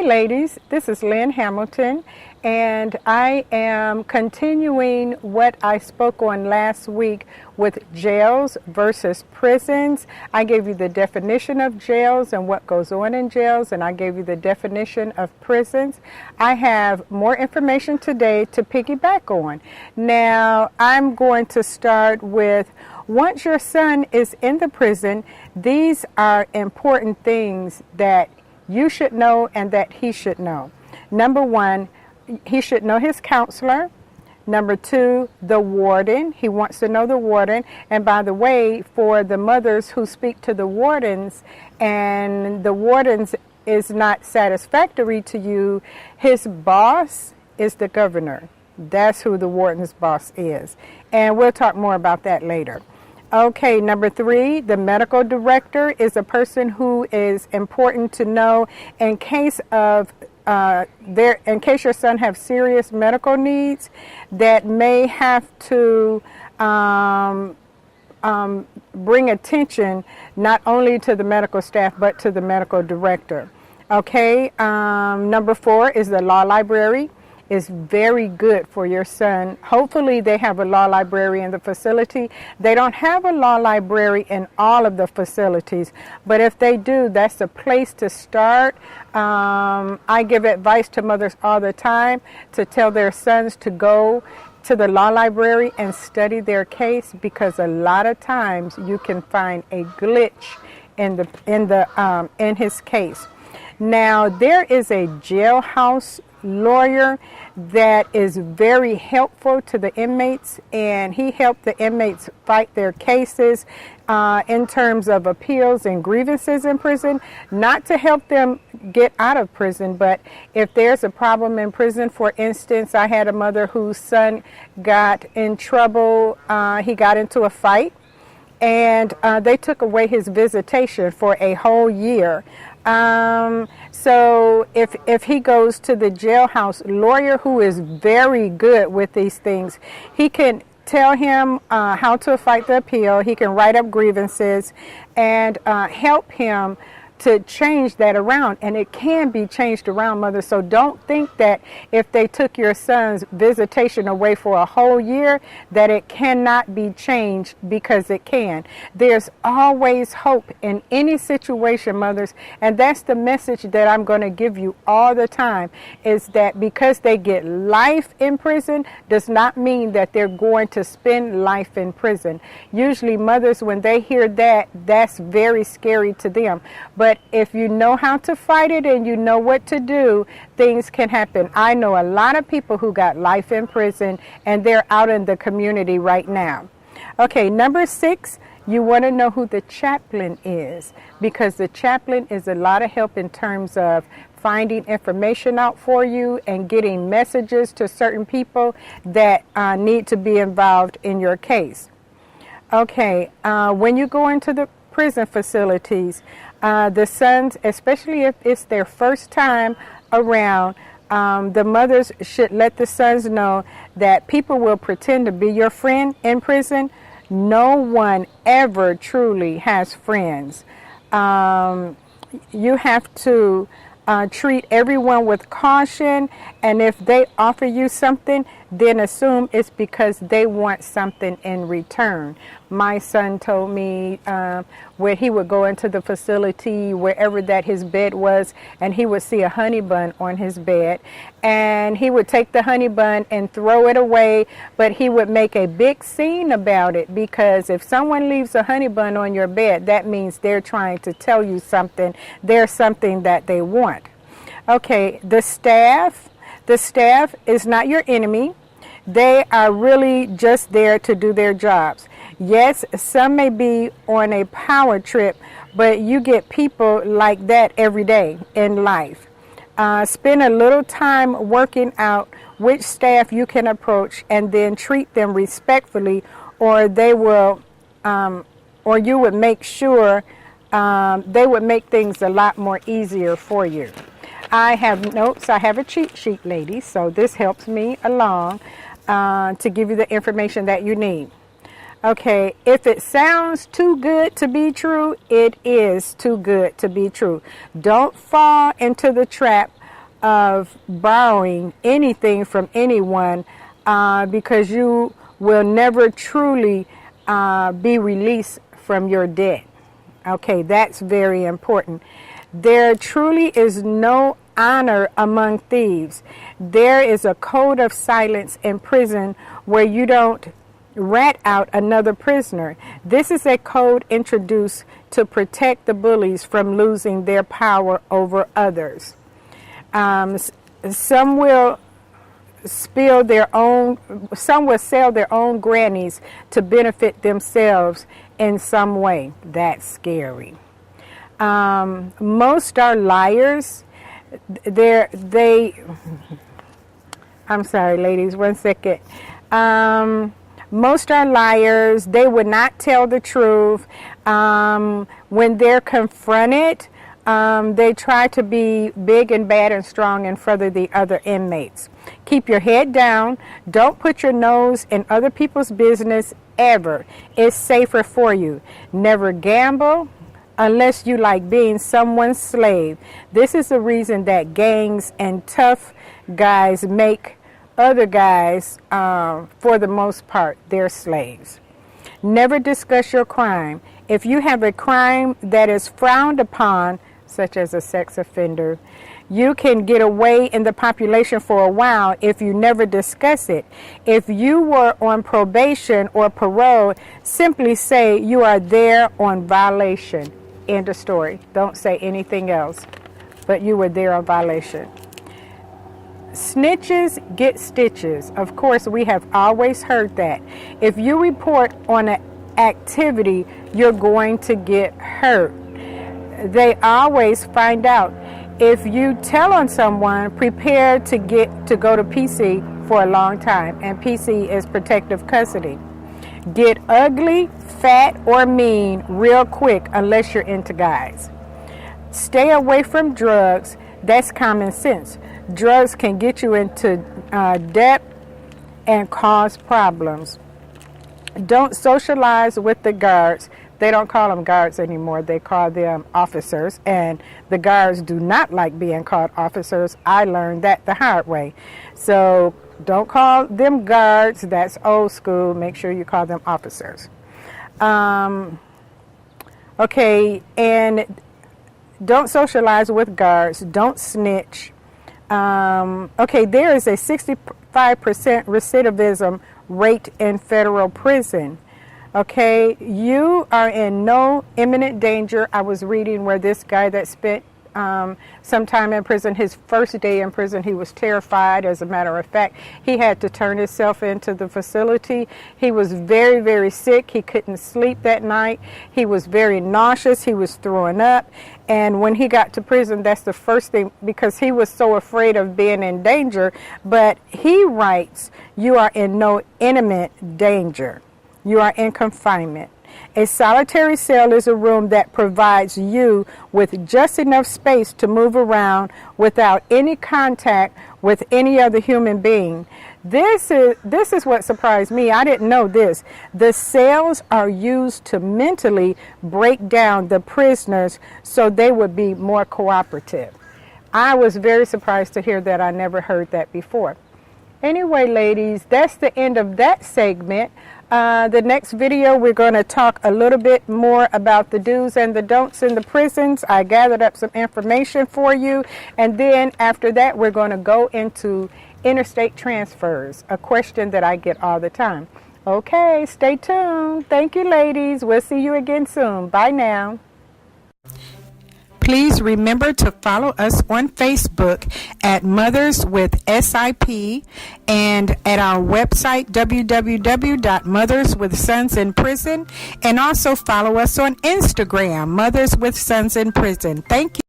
ladies, this is Lynn Hamilton, and I am continuing what I spoke on last week with jails versus prisons. I gave you the definition of jails and what goes on in jails, and I gave you the definition of prisons. I have more information today to piggyback on. Now, I'm going to start with, once your son is in the prison, these are important things that you should know and that he should know. Number one, he should know his counselor. Number two, the warden. He wants to know the warden. And by the way, for the mothers who speak to the wardens and the wardens is not satisfactory to you, his boss is the governor. That's who the warden's boss is. And we'll talk more about that later. Okay, number three, the medical director is a person who is important to know in case of in case your son have serious medical needs that may have to bring attention not only to the medical staff but to the medical director. Okay, number four is the law library. Is very good for your son. Hopefully they have a law library in the facility. They don't have a law library in all of the facilities, but if they do, that's a place to start. I give advice to mothers all the time to tell their sons to go to the law library and study their case, because a lot of times you can find a glitch in his case. Now, there is a jailhouse lawyer that is very helpful to the inmates, and he helped the inmates fight their cases in terms of appeals and grievances in prison, not to help them get out of prison, but if there's a problem in prison. For instance, I had a mother whose son got in trouble. He got into a fight, and they took away his visitation for a whole year. So if he goes to the jailhouse lawyer, who is very good with these things, he can tell him how to fight the appeal. He can write up grievances and help him to change that around, and it can be changed around, mother. So don't think that if they took your son's visitation away for a whole year that it cannot be changed, because it can. There's always hope in any situation, mothers, and that's the message that I'm going to give you all the time, is that because they get life in prison does not mean that they're going to spend life in prison. Usually mothers, when they hear that, that's very scary to them. But if you know how to fight it and you know what to do, things can happen. I know a lot of people who got life in prison, and they're out in the community right now. Okay, number six, you want to know who the chaplain is, because the chaplain is a lot of help in terms of finding information out for you and getting messages to certain people that need to be involved in your case. Okay, when you go into the prison facilities, the sons, especially if it's their first time around, the mothers should let the sons know that people will pretend to be your friend in prison. No one ever truly has friends. You have to treat everyone with caution, and if they offer you something, then assume it's because they want something in return. My son told me where he would go into the facility, wherever that his bed was, and he would see a honey bun on his bed, and he would take the honey bun and throw it away, but he would make a big scene about it, because if someone leaves a honey bun on your bed, that means they're trying to tell you something. There's something that they want. Okay, the staff is not your enemy. They are really just there to do their jobs. Yes, some may be on a power trip, but you get people like that every day in life. Spend a little time working out which staff you can approach, and then treat them respectfully, or they will, or you would make sure they would make things a lot more easier for you. I have notes. I have a cheat sheet, ladies, so this helps me along to give you the information that you need. Okay, if it sounds too good to be true, it is too good to be true. Don't fall into the trap of borrowing anything from anyone because you will never truly be released from your debt. Okay, that's very important. There truly is no honor among thieves. There is a code of silence in prison where you don't rat out another prisoner. This is a code introduced to protect the bullies from losing their power over others. Some will sell their own grannies to benefit themselves in some way. That's scary. Most are liars. I'm sorry, ladies, 1 second. Most are liars. They would not tell the truth. When they're confronted, they try to be big and bad and strong in front of the other inmates. Keep your head down. Don't put your nose in other people's business ever. It's safer for you. Never gamble unless you like being someone's slave. This is the reason that gangs and tough guys make other guys, for the most part, their slaves. Never discuss your crime. If you have a crime that is frowned upon, such as a sex offender, you can get away in the population for a while if you never discuss it. If you were on probation or parole, simply say you are there on violation. End of story. Don't say anything else, but you were there on violation. Snitches get stitches. Of course, we have always heard that. If you report on an activity, you're going to get hurt. They always find out. If you tell on someone, prepare to go to PC for a long time, and PC is protective custody. Get ugly, fat, or mean real quick unless you're into guys. Stay away from drugs. That's common sense. Drugs can get you into debt and cause problems. Don't socialize with the guards. They don't call them guards anymore. They call them officers. And the guards do not like being called officers. I learned that the hard way. So don't call them guards. That's old school. Make sure you call them officers. Okay, and don't socialize with guards. Don't snitch. Okay, there is a 65% recidivism rate in federal prison. Okay, you are in no imminent danger. I was reading where this guy that spent some time in prison, his first day in prison, he was terrified. As a matter of fact, he had to turn himself into the facility. He was very, very sick. He couldn't sleep that night. He was very nauseous. He was throwing up. And when he got to prison, that's the first thing, because he was so afraid of being in danger. But he writes, you are in no imminent danger. You are in confinement. A solitary cell is a room that provides you with just enough space to move around without any contact with any other human being. This is what surprised me. I didn't know this. The cells are used to mentally break down the prisoners so they would be more cooperative. I was very surprised to hear that. I never heard that before. Anyway, ladies, that's the end of that segment. The next video, we're going to talk a little bit more about the do's and the don'ts in the prisons. I gathered up some information for you. And then after that, we're going to go into interstate transfers, a question that I get all the time. Okay, stay tuned. Thank you, ladies. We'll see you again soon. Bye now. Please remember to follow us on Facebook at Mothers with SIP and at our website www.motherswithsonsinprison, and also follow us on Instagram, Mothers with Sons in Prison. Thank you.